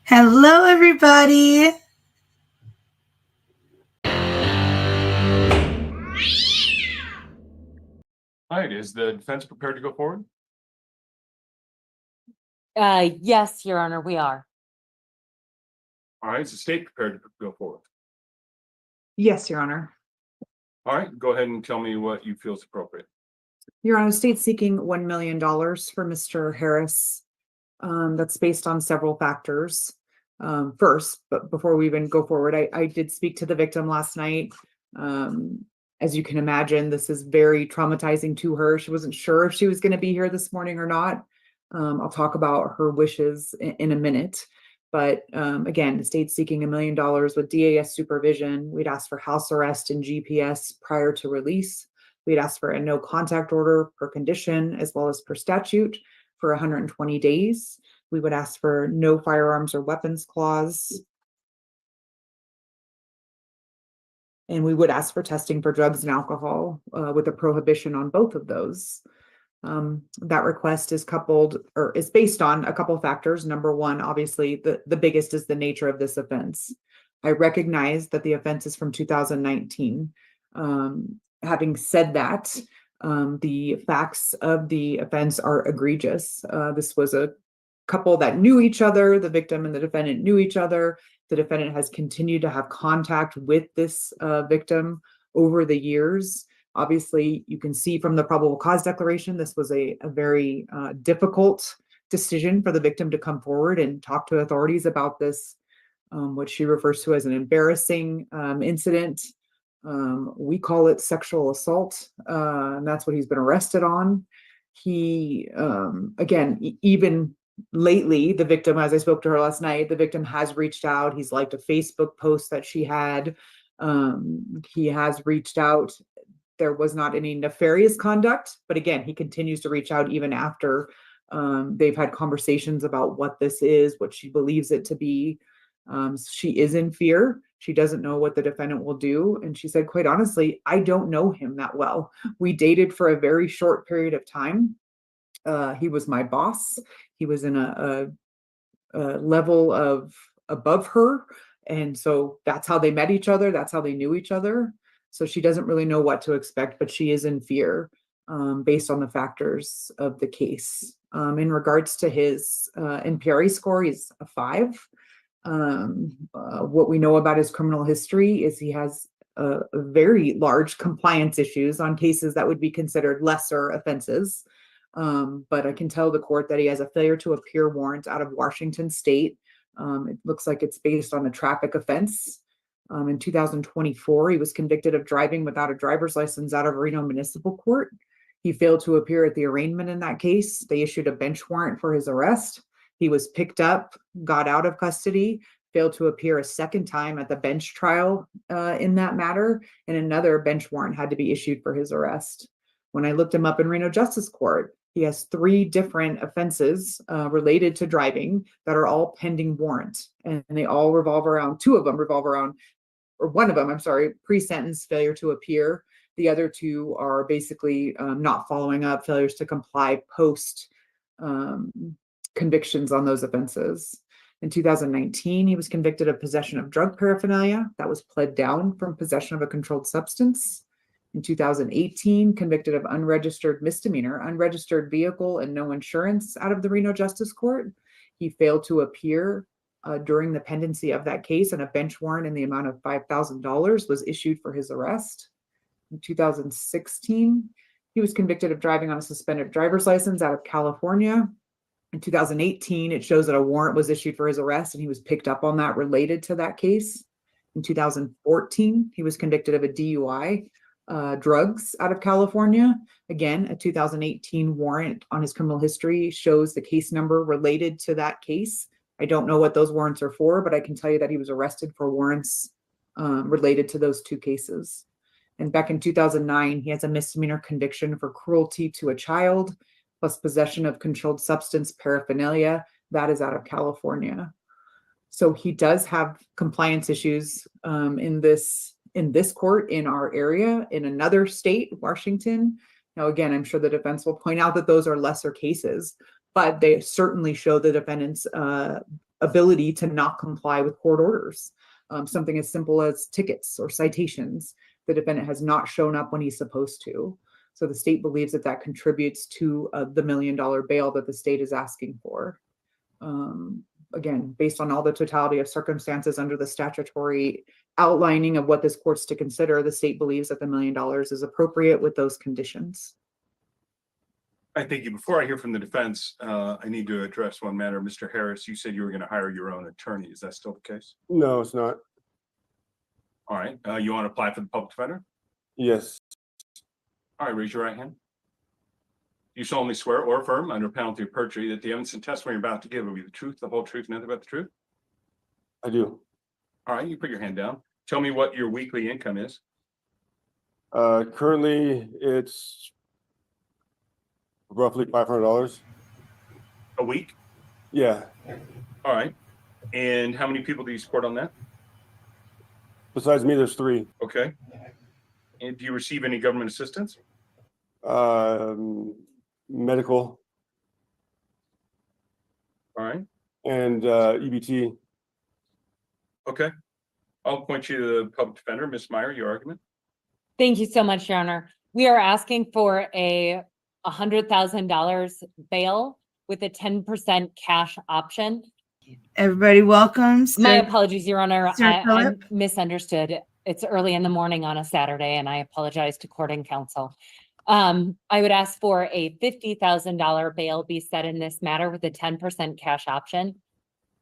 Hello, everybody. All right, is the defense prepared to go forward? Yes, Your Honor, we are. All right, is the state prepared to go forward? Yes, Your Honor. All right, go ahead and tell me what you feel is appropriate. Your Honor, the state's seeking $1 million for Mr. Harris. That's based on several factors. First, but before we even go forward, I did speak to the victim last night. As you can imagine, this is very traumatizing to her. She wasn't sure if she was going to be here this morning or not. I'll talk about her wishes in a minute. But again, the state's seeking $1 million with DAS supervision. We'd ask for house arrest and GPS prior to release. We'd ask for a no contact order per condition as well as per statute for 120 days. We would ask for no firearms or weapons clause. And we would ask for testing for drugs and alcohol with a prohibition on both of those. That request is coupled or is based on a couple factors. Number one, obviously, the biggest is the nature of this offense. I recognize that the offense is from 2019. Having said that, the facts of the offense are egregious. This was a couple that knew each other. The victim and the defendant knew each other. The defendant has continued to have contact with this victim over the years. Obviously, you can see from the probable cause declaration, this was a very difficult decision for the victim to come forward and talk to authorities about this, what she refers to as an embarrassing incident. We call it sexual assault, and that's what he's been arrested on. He, again, even lately, the victim, as I spoke to her last night, the victim has reached out. He's liked a Facebook post that she had. He has reached out. There was not any nefarious conduct, but again, he continues to reach out even after they've had conversations about what this is, what she believes it to be. She is in fear. She doesn't know what the defendant will do. And she said, quite honestly, I don't know him that well. We dated for a very short period of time. He was my boss. He was in a level of above her. And so that's how they met each other. That's how they knew each other. So she doesn't really know what to expect, but she is in fear based on the factors of the case. In regards to his NPRA score, he's a 5. What we know about his criminal history is he has very large compliance issues on cases that would be considered lesser offenses. But I can tell the court that he has a failure to appear warrant out of Washington State. It looks like it's based on a traffic offense. In 2024, he was convicted of driving without a driver's license out of Reno Municipal Court. He failed to appear at the arraignment in that case. They issued a bench warrant for his arrest. He was picked up, got out of custody, failed to appear a second time at the bench trial in that matter, and another bench warrant had to be issued for his arrest. When I looked him up in Reno Justice Court, he has 3 different offenses related to driving that are all pending warrant, and they all revolve around, 2 of them revolve around, or one of them, I'm sorry, pre-sentence failure to appear. The other 2 are basically not following up, failures to comply post convictions on those offenses. In 2019, he was convicted of possession of drug paraphernalia that was pled down from possession of a controlled substance. In 2018, convicted of unregistered misdemeanor, unregistered vehicle and no insurance out of the Reno Justice Court. He failed to appear during the pendency of that case, and a bench warrant in the amount of $5,000 was issued for his arrest. In 2016, he was convicted of driving on a suspended driver's license out of California. In 2018, it shows that a warrant was issued for his arrest, and he was picked up on that related to that case. In 2014, he was convicted of a DUI, drugs out of California. Again, a 2018 warrant on his criminal history shows the case number related to that case. I don't know what those warrants are for, but I can tell you that he was arrested for warrants related to those 2 cases. And back in 2009, he has a misdemeanor conviction for cruelty to a child, plus possession of controlled substance paraphernalia. That is out of California. So he does have compliance issues in this court in our area. In another state, Washington. Now, again, I'm sure the defense will point out that those are lesser cases, but they certainly show the defendant's ability to not comply with court orders. Something as simple as tickets or citations. The defendant has not shown up when he's supposed to. So the state believes that that contributes to the $1 million bail that the state is asking for. Again, based on all the totality of circumstances under the statutory outlining of what this court's to consider, the state believes that the $1 million is appropriate with those conditions. I thank you. Before I hear from the defense, I need to address one matter. Mr. Harris, you said you were going to hire your own attorney. Is that still the case? No, it's not. All right. You want to apply for the public defender? Yes. All right. Raise your right hand. You solemnly swear or affirm under penalty of perjury that the evidence and testimony you're about to give will be the truth, the whole truth, and nothing but the truth? I do. All right. You put your hand down. Tell me what your weekly income is. Currently, it's roughly $500. A week? Yeah. All right. And how many people do you support on that? Besides me, there's 3. Okay. And do you receive any government assistance? Medical All right. and EBT. Okay. I'll point you to the public defender. Ms. Meyer, your argument. Thank you so much, Your Honor. We are asking for a $100,000 bail with a 10% cash option. Everybody welcome. My apologies, Your Honor. Sir I Phillip? misunderstood. It's early in the morning on a Saturday, and I apologize to court and counsel. I would ask for a $50,000 bail be set in this matter with a 10% cash option.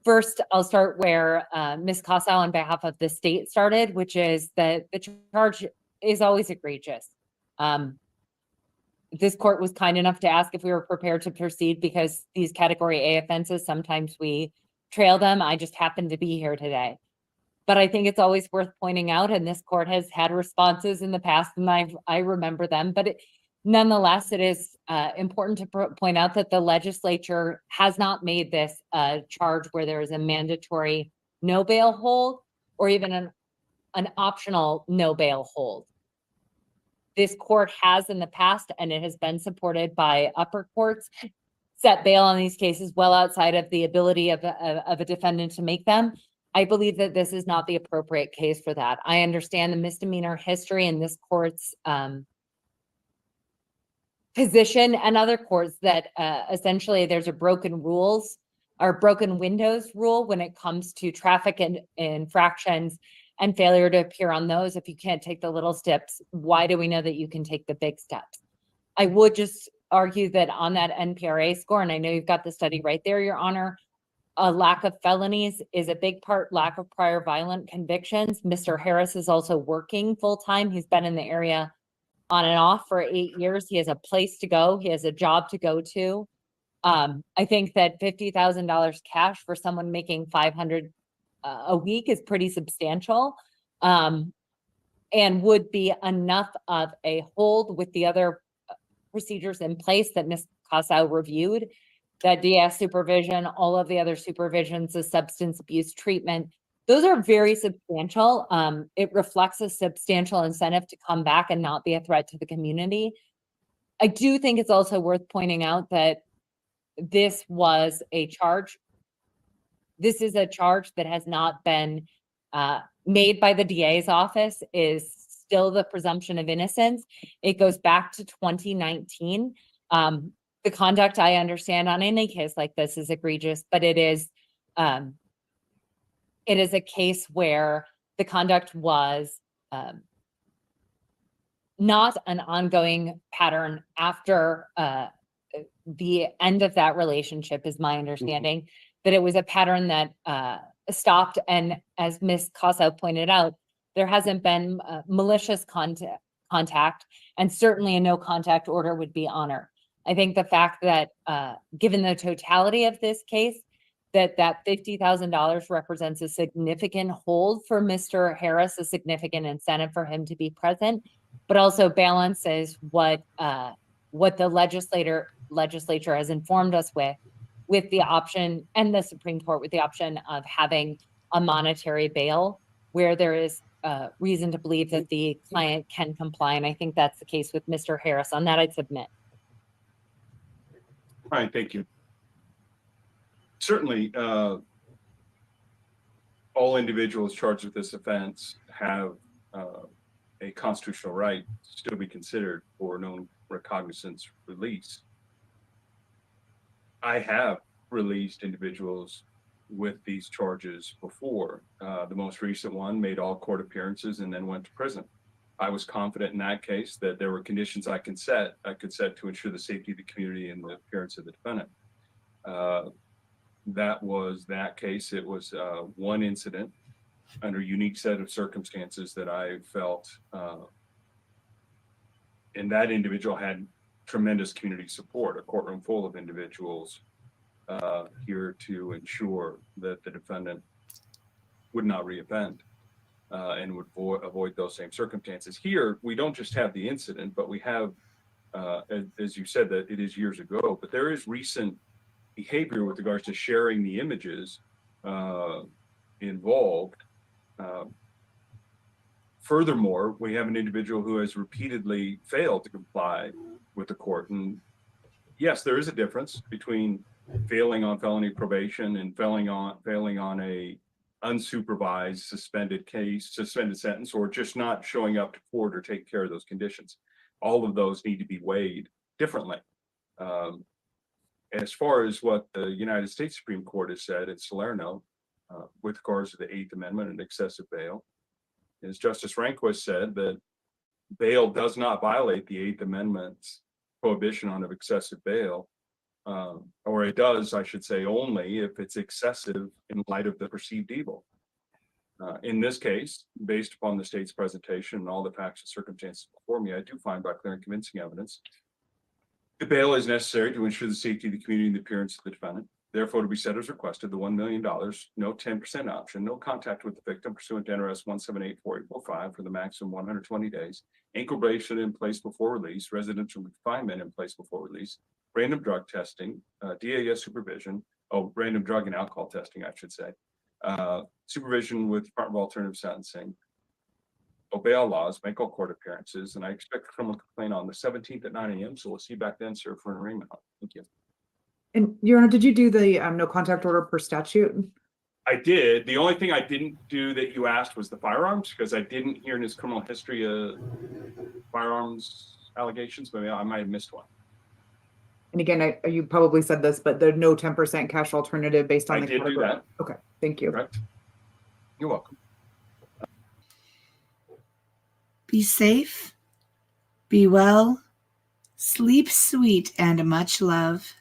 First, I'll start where Ms. Casa on behalf of the state started, which is that the charge is always egregious. This court was kind enough to ask if we were prepared to proceed because these category A offenses, sometimes we trail them. I just happened to be here today. But I think it's always worth pointing out, and this court has had responses in the past, and I remember them, but nonetheless, it is important to point out that the legislature has not made this a charge where there is a mandatory no bail hold or even an optional no bail hold. This court has in the past, and it has been supported by upper courts, set bail on these cases well outside of the ability of a defendant to make them. I believe that this is not the appropriate case for that. I understand the misdemeanor history in this court's position and other courts that essentially there's a broken rules or broken windows rule when it comes to traffic and infractions and failure to appear on those. If you can't take the little steps, why do we know that you can take the big steps? I would just argue that on that NPRA score, and I know you've got the study right there, Your Honor, a lack of felonies is a big part, lack of prior violent convictions. Mr. Harris is also working full-time. He's been in the area on and off for 8 years. He has a place to go. He has a job to go to. I think that $50,000 cash for someone making $500 a week is pretty substantial, and would be enough of a hold with the other procedures in place that Ms. Casa reviewed, that DS supervision, all of the other supervisions, the substance abuse treatment. Those are very substantial. It reflects a substantial incentive to come back and not be a threat to the community. I do think it's also worth pointing out that this was a charge. This is a charge that has not been made by the DA's office, is still the presumption of innocence. It goes back to 2019. The conduct, I understand, on any case like this is egregious, but it is a case where the conduct was not an ongoing pattern after the end of that relationship, is my understanding, that it was a pattern that stopped. And as Ms. Casa pointed out, there hasn't been malicious contact, and certainly a no contact order would be honored. I think the fact that given the totality of this case, that $50,000 represents a significant hold for Mr. Harris, a significant incentive for him to be present, but also balances what the legislature has informed us with the option, and the Supreme Court with the option of having a monetary bail where there is reason to believe that the client can comply. And I think that's the case with Mr. Harris. On that, I'd submit. All right, thank you. Certainly, all individuals charged with this offense have a constitutional right to still be considered for known recognizance release. I have released individuals with these charges before. The most recent one made all court appearances and then went to prison. I was confident in that case that there were conditions I could set to ensure the safety of the community and the appearance of the defendant. That was that case. It was one incident under a unique set of circumstances that I felt, and that individual had tremendous community support, a courtroom full of individuals here to ensure that the defendant would not reoffend and would avoid those same circumstances. Here, we don't just have the incident, but we have, as you said, that it is years ago, but there is recent behavior with regards to sharing the images involved. Furthermore, we have an individual who has repeatedly failed to comply with the court. And yes, there is a difference between failing on felony probation and failing on a unsupervised suspended sentence, or just not showing up to court or taking care of those conditions. All of those need to be weighed differently. As far as what the United States Supreme Court has said in Salerno with regards to the Eighth Amendment and excessive bail, as Justice Rehnquist said, that bail does not violate the Eighth Amendment's prohibition on excessive bail, or it does, I should say, only if it's excessive in light of the perceived evil. In this case, based upon the state's presentation and all the facts and circumstances before me, I do find by clear and convincing evidence the bail is necessary to ensure the safety of the community and the appearance of the defendant. Therefore, to be set as requested, the $1 million, no 10% option, no contact with the victim pursuant to NRS 1784845 for the maximum 120 days, ankle bracelet in place before release, residential confinement in place before release, random drug testing, DAS supervision, random drug and alcohol testing, I should say, supervision with Department of Alternative Sentencing, obey all laws, make all court appearances, and I expect a criminal complaint on the 17th at 9 a.m. So we'll see you back then, sir, for an arraignment. Thank you. And Your Honor, did you do the no contact order per statute? I did. The only thing I didn't do that you asked was the firearms, because I didn't hear in his criminal history firearms allegations, but I might have missed one. And again, you probably said this, but the no 10% cash alternative based on I the did do category. that. Okay, thank you. Correct. You're welcome. Be safe, be well, sleep sweet, and much love.